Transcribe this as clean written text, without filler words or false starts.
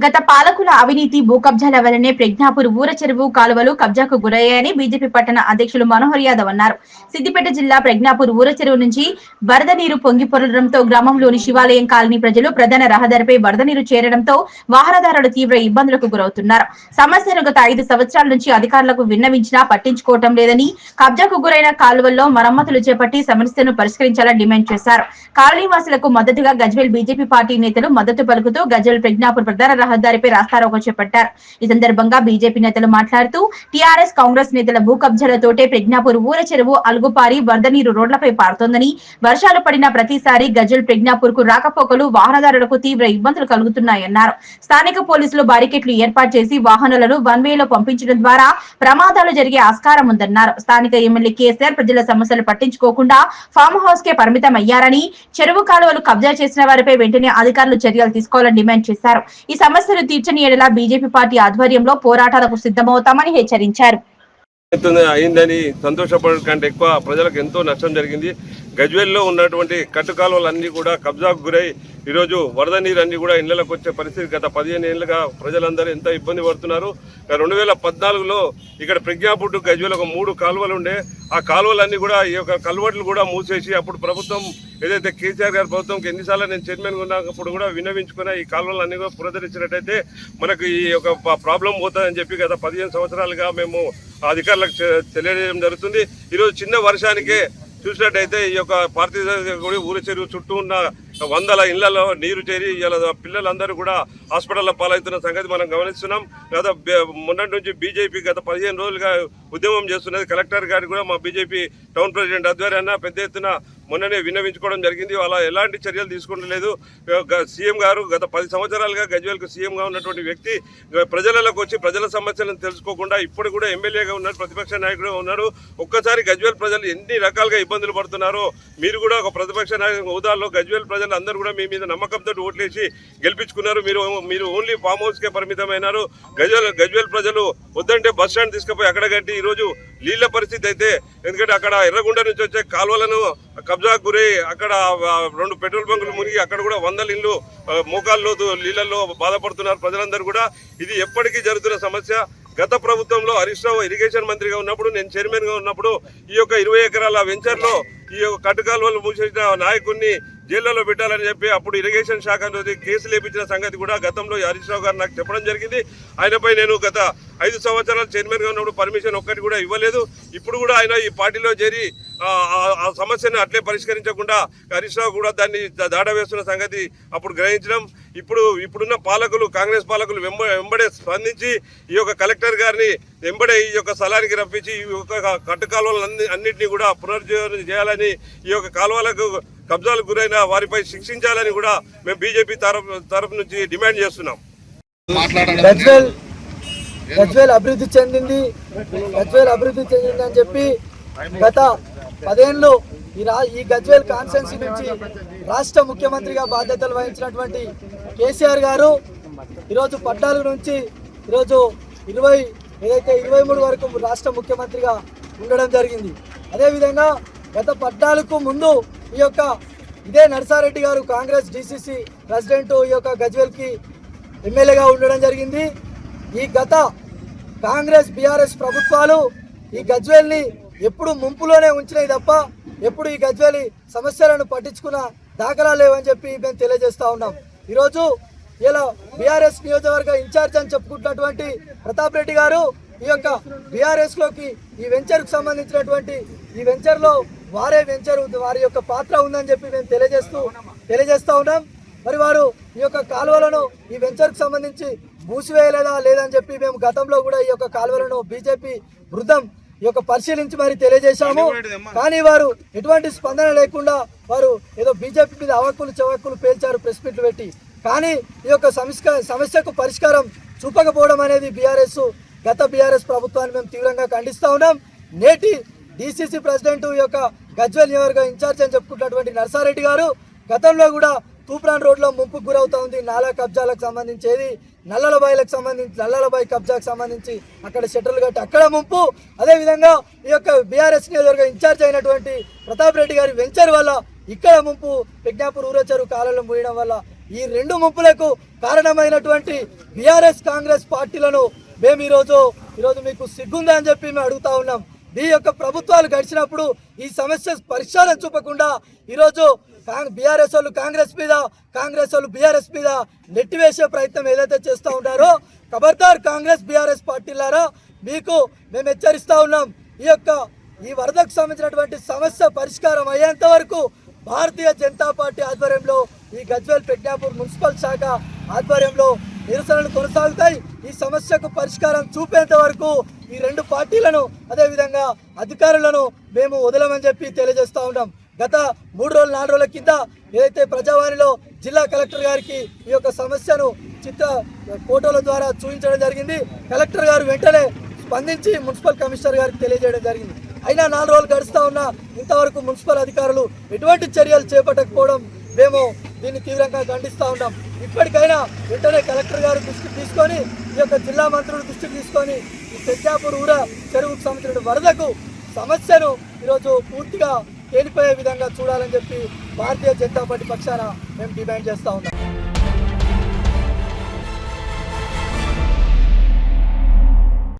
గత పాలకుల అవినీతి భూ కబ్జాల వల్లనే ప్రజ్ఞాపూర్ ఊర చెరువు కాలువలు కబ్జాకు గురయ్యాయని బీజేపీ పట్టణ అధ్యక్షులు మనోహర్ యాదవ్ అన్నారు. సిద్దిపేట జిల్లా ప్రజ్ఞాపూర్ ఊర చెరువు నుంచి వరద నీరు పొంగి పొరలడంతో గ్రామంలోని శివాలయం కాలనీ ప్రజలు ప్రధాన రహదారిపై వరద నీరు చేరడంతో వాహనదారులు తీవ్ర ఇబ్బందులకు గురవుతున్నారు. సమస్యను గత 5 సంవత్సరాల నుంచి అధికారులకు విన్నవించినా పట్టించుకోవటం లేదని, కబ్జాకు గురైన కాలువల్లో మరమ్మతులు చేపట్టి సమస్యను పరిష్కరించాలని డిమాండ్ చేశారు. కాలనీ వాసులకు మద్దతుగా గజ్వేల్ బీజేపీ పార్టీ నేతలు మద్దతు పలుకుతూ గజ్వేల్ ప్రజ్ఞాపూర్ ప్రధాన రహదారిపై రాస్తారోకో చేపట్టారు. ఈ సందర్భంగా బీజేపీ నేతలు మాట్లాడుతూ టీఆర్ఎస్ కాంగ్రెస్ నేతల భూ కబ్జాలతోటే ప్రజ్ఞాపూర్ ఊర చెరువు అలుగుపారి వరద నీరు రోడ్లపై పారుతోందని, వర్షాలు పడిన ప్రతిసారి గజ్వేల్ ప్రజ్ఞాపూర్ కు రాకపోకలు వాహనదారులకు తీవ్ర ఇబ్బందులు కలుగుతున్నాయన్నారు. స్థానిక పోలీసులు బారికేట్లు ఏర్పాటు చేసి వాహనాలను వన్ వేలో పంపించడం ద్వారా ప్రమాదాలు జరిగే ఆస్కారం ఉందన్నారు. స్థానిక ఎమ్మెల్యే కేసీఆర్ ప్రజల సమస్యలు పట్టించుకోకుండా ఫామ్ హౌస్ కే పరిమితం అయ్యారని, చెరువు కాలువలు కబ్జా చేసిన వారిపై వెంటనే అధికారులు చర్యలు తీసుకోవాలని డిమాండ్ చేశారు. ఈ సమస్యలు తీర్చని ఎడల బీజేపీ పార్టీ ఆధ్వర్యంలో పోరాటాలకు సిద్ధమవుతామని హెచ్చరించారు. అయిందని సంతోషపడడం కంటే ఎక్కువ ప్రజలకు ఎంతో నష్టం జరిగింది. గజ్వేల్లో ఉన్నటువంటి కట్టు కాలువలన్నీ కూడా కబ్జాకు గురై ఈరోజు వరద నీరు అన్ని కూడా ఇళ్లకు వచ్చే పరిస్థితి. గత 15 ఏళ్ళుగా ప్రజలందరూ ఎంత ఇబ్బంది పడుతున్నారు. 2014లో ఇక్కడ ప్రజ్ఞాపూర్ గజ్వేల్ ఒక 3 కాలువలు ఉండే, ఆ కాలువలన్నీ కూడా ఈ యొక్క కల్వర్ట్లు కూడా మూసేసి అప్పుడు ప్రభుత్వం ఏదైతే కేసీఆర్ గారి ప్రభుత్వంకి ఎన్నిసార్లు నేను చైర్మన్గా ఉన్నప్పుడు కూడా విన్నవించుకున్న ఈ కాలువలన్నీ కూడా పునరుద్ధరించినట్టయితే మనకు ఈ యొక్క ప్రాబ్లం పోతుందని చెప్పి గత 15 సంవత్సరాలుగా మేము అధికారులకు తెలియజేయడం జరుగుతుంది. ఈరోజు చిన్న వర్షానికే చూసినట్టయితే ఈ యొక్క పార్థివ ఊర చెరువు చుట్టూ ఉన్న 100 ఇళ్లలో నీరు చేరి ఇలా పిల్లలందరూ కూడా హాస్పిటల్లో పాలవుతున్న సంగతి మనం గమనిస్తున్నాం. గత మొన్నటి నుంచి బీజేపీ గత 15 రోజులుగా ఉద్యమం చేస్తున్నది. కలెక్టర్ గారికి కూడా మా బీజేపీ టౌన్ ప్రెసిడెంట్ ఆధ్వర్యాన పెద్ద ఎత్తున మొన్ననే విన్నవించుకోవడం జరిగింది. వాళ్ళ ఎలాంటి చర్యలు తీసుకుంటలేదు. సీఎం గారు గత 10 సంవత్సరాలుగా గజ్వేల్కు సీఎంగా ఉన్నటువంటి వ్యక్తి ప్రజలకు వచ్చి ప్రజల సమస్యలను తెలుసుకోకుండా ఇప్పుడు కూడా ఎమ్మెల్యేగా ఉన్నాడు, ప్రతిపక్ష నాయకుడుగా ఉన్నాడు. ఒక్కసారి గజ్వేల్ ప్రజలు ఎన్ని రకాలుగా ఇబ్బందులు పడుతున్నారో మీరు కూడా ఒక ప్రతిపక్ష నాయక హోదాలో గజ్వేల్ ప్రజలు అందరూ కూడా మీ మీద నమ్మకంతో ఓట్లేసి గెలిపించుకున్నారు. మీరు ఓన్లీ ఫామ్ హౌస్కే పరిమితమైనారు. గజ్వేల్ ప్రజలు వద్దంటే బస్ స్టాండ్ తీసుకుపోయి అక్కడ కట్టి ఈరోజు నీళ్ల పరిస్థితి అయితే, ఎందుకంటే అక్కడ ఎర్రగుండ నుంచి వచ్చే కాలువలను కబ్జాకు గురై అక్కడ 2 పెట్రోల్ బంకులు మునిగి అక్కడ కూడా 100 ఇళ్ళు మోకాల్లో నీళ్ళల్లో బాధపడుతున్నారు ప్రజలందరూ కూడా. ఇది ఎప్పటికీ జరుగుతున్న సమస్య. గత ప్రభుత్వంలో హరీష్ రావు ఇరిగేషన్ మంత్రిగా ఉన్నప్పుడు, నేను చైర్మన్గా ఉన్నప్పుడు ఈ యొక్క 20 ఎకరాల వెంచర్లో ఈ యొక్క కట్టుకాలువలు మూసేసిన నాయకుడిని జైళ్లలో పెట్టాలని చెప్పి అప్పుడు ఇరిగేషన్ శాఖ కేసులు వేయించిన సంగతి కూడా గతంలో హరీష్ రావు గారు నాకు చెప్పడం జరిగింది. ఆయనపై నేను గత 5 సంవత్సరాలు చైర్మన్గా ఉన్నప్పుడు పర్మిషన్ ఒక్కటి కూడా ఇవ్వలేదు. ఇప్పుడు కూడా ఆయన ఈ పార్టీలో చేరి ఆ సమస్యను అట్లే పరిష్కరించకుండా హరీష్ రావు కూడా దాన్ని దాడ వేస్తున్న సంగతి అప్పుడు గ్రహించడం. ఇప్పుడున్న పాలకులు, కాంగ్రెస్ పాలకులు వెంబడే స్పందించి ఈ యొక్క కలెక్టర్ గారిని వెంబడే ఈ యొక్క స్థలానికి రప్పించి ఈ యొక్క కట్టు కాలువలు అన్నింటినీ కూడా పునరుజ్జీవనం చేయాలని, ఈ యొక్క కాలువలకు కబ్జాలకు గురైన వారిపై శిక్షించాలని కూడా మేము బీజేపీ తరఫు నుంచి డిమాండ్ చేస్తున్నాం. గజ్వేల్ అభివృద్ధి చెందింది అని చెప్పి గత 10 ఏళ్ళు ఈ గజ్వేల్ కాన్స్టిట్యున్సీ నుంచి రాష్ట్ర ముఖ్యమంత్రిగా బాధ్యతలు వహించినటువంటి కేసీఆర్ గారు ఈరోజు 14 నుంచి ఈరోజు 23 వరకు రాష్ట్ర ముఖ్యమంత్రిగా ఉండడం జరిగింది. అదేవిధంగా గత 14కు ముందు ఇదే నర్సారెడ్డి గారు కాంగ్రెస్ డిసిసి ప్రెసిడెంట్ ఈ యొక్క గజ్వేల్కి ఎమ్మెల్యేగా ఉండడం జరిగింది. ఈ గత కాంగ్రెస్ బీఆర్ఎస్ ప్రభుత్వాలు ఈ గజ్వేల్ని ఎప్పుడు ముంపులోనే ఉంచినాయి తప్ప ఎప్పుడు ఈ గజ్వేలి సమస్యలను పట్టించుకున్న దాఖలా లేవని చెప్పి మేము తెలియజేస్తా ఉన్నాం. ఈరోజు ఇలా బీఆర్ఎస్ నియోజకవర్గ ఇన్ఛార్జ్ అని చెప్పుకుంటున్నటువంటి ప్రతాప్ రెడ్డి గారు ఈ యొక్క బీఆర్ఎస్లోకి ఈ వెంచర్కు సంబంధించినటువంటి ఈ వెంచర్లో వారి యొక్క పాత్ర ఉందని చెప్పి మేము తెలియజేస్తా ఉన్నాం. మరి వారు ఈ యొక్క కాలువలను ఈ వెంచర్కు సంబంధించి మూసివేయలేదా లేదని చెప్పి మేము గతంలో కూడా ఈ యొక్క కాలువలను బీజేపీ బృందం ఈ యొక్క పరిశీలించి మరి తెలియజేశాము. కానీ వారు ఎటువంటి స్పందన లేకుండా వారు ఏదో బీజేపీ మీద అవక్కులు చవక్కులు పేల్చారు ప్రెస్ మీట్లు పెట్టి. కానీ ఈ యొక్క సమస్యకు పరిష్కారం చూపకపోవడం అనేది గత బీఆర్ఎస్ ప్రభుత్వాన్ని మేము తీవ్రంగా ఖండిస్తా ఉన్నాం. నేటి డిసిసి ప్రెసిడెంట్ ఈ యొక్క గజ్వేల్ నియోజకవర్గ ఇన్ఛార్జ్ అని చెప్పుకున్నటువంటి నర్సారెడ్డి గారు గతంలో కూడా తూప్రాన్ రోడ్లో ముంపుకు గురవుతా ఉంది. నాలా కబ్జాలకు సంబంధించేది నల్లలబాయి కబ్జాకు సంబంధించి అక్కడ షట్టర్లు కట్టి అక్కడ ముంపు. అదేవిధంగా ఈ యొక్క బీఆర్ఎస్ నియోజకవర్గ ఇన్ఛార్జ్ అయినటువంటి ప్రతాప్ రెడ్డి గారి వెంచర్ వల్ల ఇక్కడ ముంపు, ప్రజ్ఞాపూర్ ఊర చెరువు కాలంలో మూయడం వల్ల ఈ 2 ముంపులకు కారణమైనటువంటి బీఆర్ఎస్ కాంగ్రెస్ పార్టీలను మేము ఈరోజు మీకు సిగ్గుందా అని చెప్పి మేము అడుగుతా ఉన్నాం. ఈ యొక్క ప్రభుత్వాలు గడిచినప్పుడు ఈ సమస్య పరిష్కారం చూపకుండా ఈరోజు బీఆర్ఎస్ వాళ్ళు కాంగ్రెస్ మీద, కాంగ్రెస్ వాళ్ళు బీఆర్ఎస్ మీద నెట్టివేసే ప్రయత్నం ఏదైతే చేస్తూ ఉంటారో, ఖబర్దార్ కాంగ్రెస్ బీఆర్ఎస్ పార్టీలారా, మీకు మేము హెచ్చరిస్తా ఉన్నాం. ఈ వరదకు సంబంధించినటువంటి సమస్య పరిష్కారం అయ్యేంత వరకు భారతీయ జనతా పార్టీ ఆధ్వర్యంలో ఈ గజ్వేల్ ప్రజ్ఞాపూర్ మున్సిపల్ శాఖ ఆధ్వర్యంలో నిరసనలు కొనసాగుతాయి. ఈ సమస్యకు పరిష్కారం చూపేంత వరకు ఈ రెండు పార్టీలను అదేవిధంగా అధికారులను మేము వదలమని చెప్పి తెలియజేస్తా ఉన్నాం. గత 3 రోజులు 4 రోజుల కింద ఏదైతే ప్రజావాణిలో జిల్లా కలెక్టర్ గారికి ఈ యొక్క సమస్యను చిత్ర ఫోటోల ద్వారా చూపించడం జరిగింది. కలెక్టర్ గారు వెంటనే స్పందించి మున్సిపల్ కమిషనర్ గారికి తెలియజేయడం జరిగింది. అయినా 4 రోజులు గడుస్తూ ఉన్నా ఇంతవరకు మున్సిపల్ అధికారులు ఎటువంటి చర్యలు చేపట్టకపోవడం మేము దీన్ని తీవ్రంగా ఖండిస్తూ ఉన్నాం. ఇప్పటికైనా వెంటనే కలెక్టర్ గారు దృష్టికి తీసుకొని, ఈ యొక్క జిల్లా మంత్రులు దృష్టికి తీసుకొని ఈ ప్రజ్ఞాపూర్ ఊర చెరువుకు సంబంధించిన వరదకు సమస్యను ఈరోజు పూర్తిగా తేలిపోయే విధంగా చూడాలని చెప్పి భారతీయ జనతా పార్టీ పక్షాన మేము డిమాండ్ చేస్తూ ఉన్నాం.